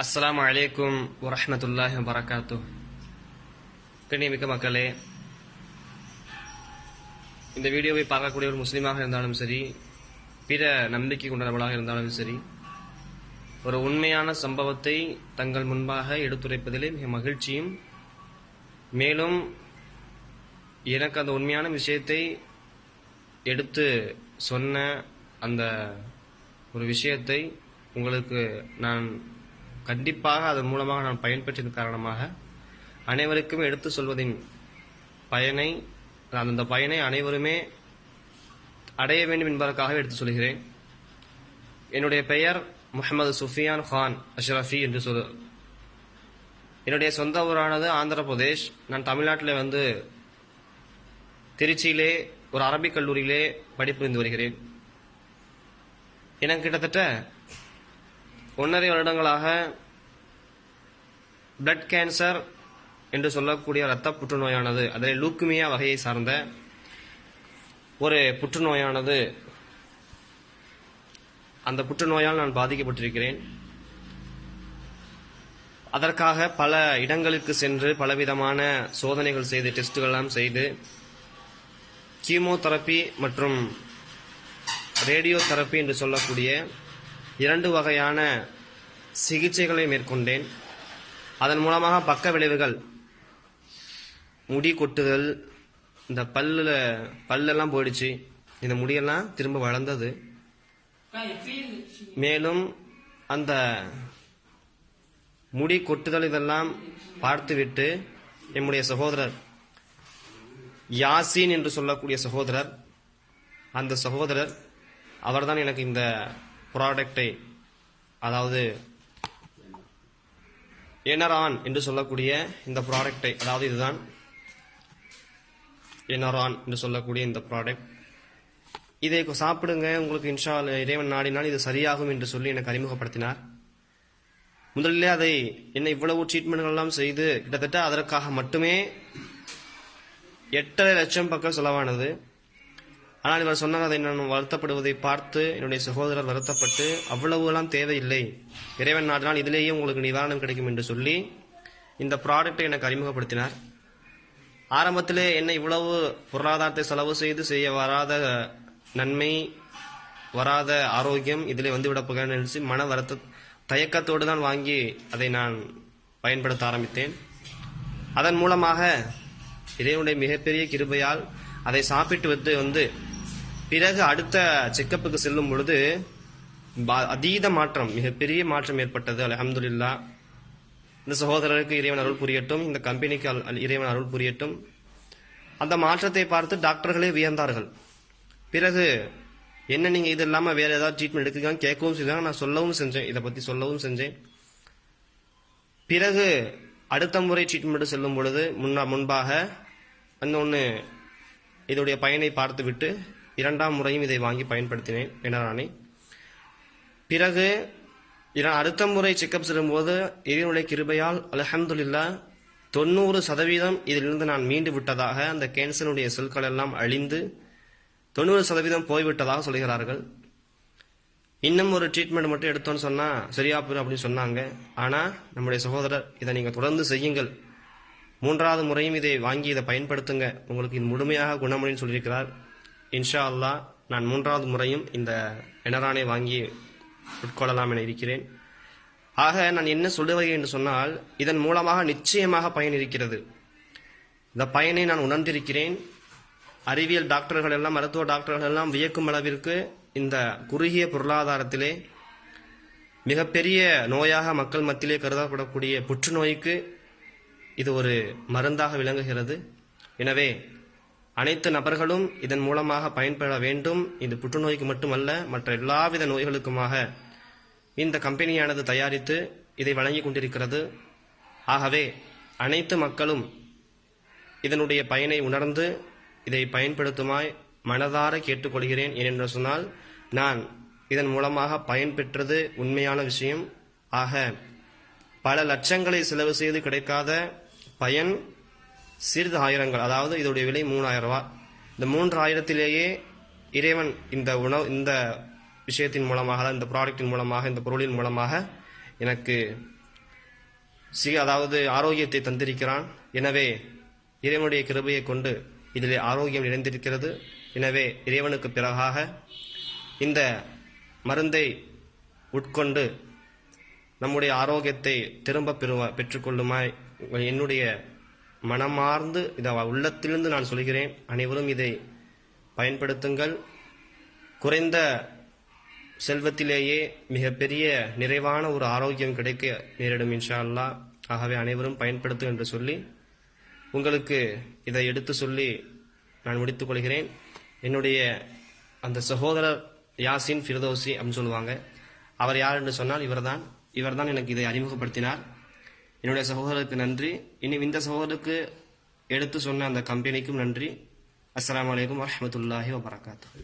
அஸ்ஸலாமு அலைக்கும் வரஹ்மத்துல்லாஹி வபரகாத்துஹ். கண்ணியமிக்க மக்களே, இந்த வீடியோவை பார்க்கக்கூடிய ஒரு முஸ்லீமாக இருந்தாலும் சரி, பிற நம்பிக்கை கொண்ட நபர்களாக இருந்தாலும் சரி, ஒரு உண்மையான சம்பவத்தை தங்கள் முன்பாக எடுத்துரைப்பதிலே மிக மகிழ்ச்சியும், மேலும் எனக்கு அந்த உண்மையான விஷயத்தை எடுத்து சொன்ன அந்த ஒரு விஷயத்தை உங்களுக்கு நான் கண்டிப்பாக அதன் மூலமாக நான் பயன்பெற்றதன் காரணமாக அனைவருக்கும் எடுத்து சொல்வதின் பயனை அந்த பயனை அனைவருமே அடைய வேண்டும் என்பதற்காக எடுத்து சொல்கிறேன். என்னுடைய பெயர் முஹம்மது சுஃபியான் கான் அஷ்ரஃபி என்று என்னுடைய சொந்த ஊரானது ஆந்திர பிரதேஷ். நான் தமிழ்நாட்டில் வந்து திருச்சியிலே ஒரு அரபிக் கல்லூரியிலே படிப்பு இருந்து வருகிறேன். எனக்கு கிட்டத்தட்ட 1.5 வருடங்களாக பிளட் கேன்சர் என்று சொல்லக்கூடிய இரத்த புற்றுநோயானது, அதில் லூக்குமியா வகையை சார்ந்த ஒரு புற்றுநோயானது, அந்த புற்றுநோயால் நான் பாதிக்கப்பட்டிருக்கிறேன். அதற்காக பல இடங்களுக்கு சென்று பலவிதமான சோதனைகள் செய்து, டெஸ்டுகள் செய்து, கீமோதெரப்பி மற்றும் ரேடியோ தெரப்பி என்று சொல்லக்கூடிய 2 வகையான சிகிச்சைகளை மேற்கொண்டேன். அதன் மூலமாக பக்க விளைவுகள், முடி கொட்டுதல், இந்த பல்லெல்லாம் போயிடுச்சு, இந்த முடியெல்லாம் திரும்ப வளர்ந்தது. மேலும் அந்த முடி கொட்டுதல் இதெல்லாம் பார்த்துவிட்டு என்னுடைய சகோதரர் யாசின் என்று சொல்லக்கூடிய சகோதரர், அந்த சகோதரர் அவர்தான் எனக்கு இந்த ப்ராடக்டை, அதாவது எனரான் என்று சொல்லக்கூடிய இந்த ப்ராடக்டை, அதாவது இதுதான் எனரான் என்று சொல்லக்கூடிய இந்த ப்ராடக்ட், இதை சாப்பிடுங்க, உங்களுக்கு இன்ஷா அல்லாஹ் இறைவன் நாடினால் இது சரியாகும் என்று சொல்லி எனக்கு அறிமுகப்படுத்தினார். முதலிலே அதை என்ன இவ்வளவு ட்ரீட்மெண்ட்கள் எல்லாம் செய்து கிட்டத்தட்ட அதற்காக மட்டுமே 8.5 லட்சம் பக்கம் செலவானது. ஆனால் இவர் சொன்னார், அதை நான் வருத்தப்படுவதை பார்த்து என்னுடைய சகோதரர் வருத்தப்பட்டு, அவ்வளவு எல்லாம் தேவையில்லை, இறைவன் நாடினால் இதிலேயே உங்களுக்கு நிவாரணம் கிடைக்கும் என்று சொல்லி இந்த ப்ராடக்டை எனக்கு அறிமுகப்படுத்தினார். ஆரம்பத்திலே என்ன இவ்வளவு பொருளாதாரத்தை செலவு செய்து செய்ய வராத நன்மை, வராத ஆரோக்கியம் இதிலே வந்துவிடப் போகிறேன் நினைச்சு மன வருத்த தயக்கத்தோடு தான் வாங்கி அதை நான் பயன்படுத்த ஆரம்பித்தேன். அதன் மூலமாக இறைவனுடைய மிகப்பெரிய கிருபையால் அதை சாப்பிட்டு வந்து பிறகு அடுத்த செக்கப்புக்கு செல்லும் பொழுது அதீத மாற்றம், மிகப்பெரிய மாற்றம் ஏற்பட்டது. அல்ஹம்துலில்லாஹ். இந்த சகோதரருக்கு இறைவன் அருள் புரியட்டும், இந்த கம்பெனிக்கு இறைவன் அருள் புரியட்டும். அந்த மாற்றத்தை பார்த்து டாக்டர்களே வியந்தார்கள். பிறகு என்ன நீங்க இது இல்லாம வேற ஏதாவது ட்ரீட்மெண்ட் எடுத்துக்கான்னு கேட்கவும் செய்தாங்க. நான் சொல்லவும் செஞ்சேன், இதை பத்தி சொல்லவும் செஞ்சேன். பிறகு அடுத்த முறை ட்ரீட்மெண்ட் செல்லும் பொழுது முன்பாக இன்னொன்று இதோடைய பயனை பார்த்துவிட்டு 2ஆம் முறையும் இதை வாங்கி பயன்படுத்தினேன் எனரானை. பிறகு அடுத்த முறை செக்கப் செல்லும்போது இறைவனுடைய கிருபையால் அல்ஹம்துலில்லாஹ் 90% இதிலிருந்து நான் மீண்டு விட்டதாக, அந்த கேன்சருடைய செல்கள் எல்லாம் அழிந்து 90% போய்விட்டதாக சொல்கிறார்கள். இன்னும் ஒரு ட்ரீட்மெண்ட் மட்டும் எடுத்தோன்னு சொன்னா சரியா போயிடும் அப்படின்னு சொன்னாங்க. ஆனா நம்முடைய சகோதரர், இதை நீங்க தொடர்ந்து செய்யுங்கள், 3வது முறையும் இதை வாங்கி இதை பயன்படுத்துங்க, உங்களுக்கு இது முழுமையாக குணமடைன்னு சொல்லியிருக்கிறார். இன்ஷா அல்லாஹ் நான் 3வது முறையும் இந்த எனரானை வாங்கி உட்கொள்ளலாம் என இருக்கிறேன். ஆக நான் என்ன சொல்லுவேன் என்று சொன்னால், இதன் மூலமாக நிச்சயமாக பயன் இருக்கிறது. இந்த பயனை நான் உணர்ந்திருக்கிறேன். அறிவியல் டாக்டர்கள் எல்லாம், மருத்துவ டாக்டர்கள் எல்லாம் வியக்கும் அளவிற்கு இந்த குறுகிய பொருளாதாரத்திலே மிகப்பெரிய நோயாக மக்கள் மத்தியிலே கருதப்படக்கூடிய புற்றுநோய்க்கு இது ஒரு மருந்தாக விளங்குகிறது. எனவே அனைத்து நபர்களும் இதன் மூலமாக பயன்பெற வேண்டும். இது புற்றுநோய்க்கு மட்டுமல்ல, மற்ற எல்லாவித நோய்களுக்குமாக இந்த கம்பெனியானது தயாரித்து இதை வழங்கி கொண்டிருக்கிறது. ஆகவே அனைத்து மக்களும் இதனுடைய பயனை உணர்ந்து இதை பயன்படுத்துமாய் மனதார கேட்டுக்கொள்கிறேன். ஏனென்று சொன்னால், நான் இதன் மூலமாக பயன் பெற்றது உண்மையான விஷயம். ஆக பல லட்சங்களை செலவு செய்து கிடைக்காத பயன் சிறிது ஆயிரங்கள், அதாவது இதோடைய விலை 3000 ரூபாய். இந்த 3000த்திலேயே இறைவன் இந்த விஷயத்தின் மூலமாக, இந்த ப்ராடக்டின் மூலமாக, இந்த பொருளின் மூலமாக எனக்கு அதாவது ஆரோக்கியத்தை தந்திருக்கிறான். எனவே இறைவனுடைய கிருபையை கொண்டு இதிலே ஆரோக்கியம் நிறைந்திருக்கிறது. எனவே இறைவனுக்கு பிறகாக இந்த மருந்தை உட்கொண்டு நம்முடைய ஆரோக்கியத்தை திரும்ப பெற்றுக்கொள்ளுமாய் என்னுடைய மனமார்ந்து இதை உள்ளத்திலிருந்து நான் சொல்கிறேன். அனைவரும் இதை பயன்படுத்துங்கள். குறைந்த செல்வத்திலேயே மிகப்பெரிய நிறைவான ஒரு ஆரோக்கியம் கிடைக்க நேரிடும் இன்ஷா அல்லாஹ். ஆகவே அனைவரும் பயன்படுத்தும் என்று சொல்லி உங்களுக்கு இதை எடுத்து சொல்லி நான் முடித்துக் கொள்கிறேன். என்னுடைய அந்த சகோதரர் யாசின் ஃபிர்தௌசி அப்படின்னு சொல்லுவாங்க. அவர் யார் என்று சொன்னால் இவர்தான் எனக்கு இதை அறிமுகப்படுத்தினார். என்னுடைய சகோதரருக்கு நன்றி. இனி இந்த சகோதரருக்கு எடுத்து சொன்ன அந்த கம்பெனிக்கும் நன்றி. அஸ்ஸலாமு அலைக்கும் வரஹ்மத்துல்லாஹி வபரகாத்துஹு.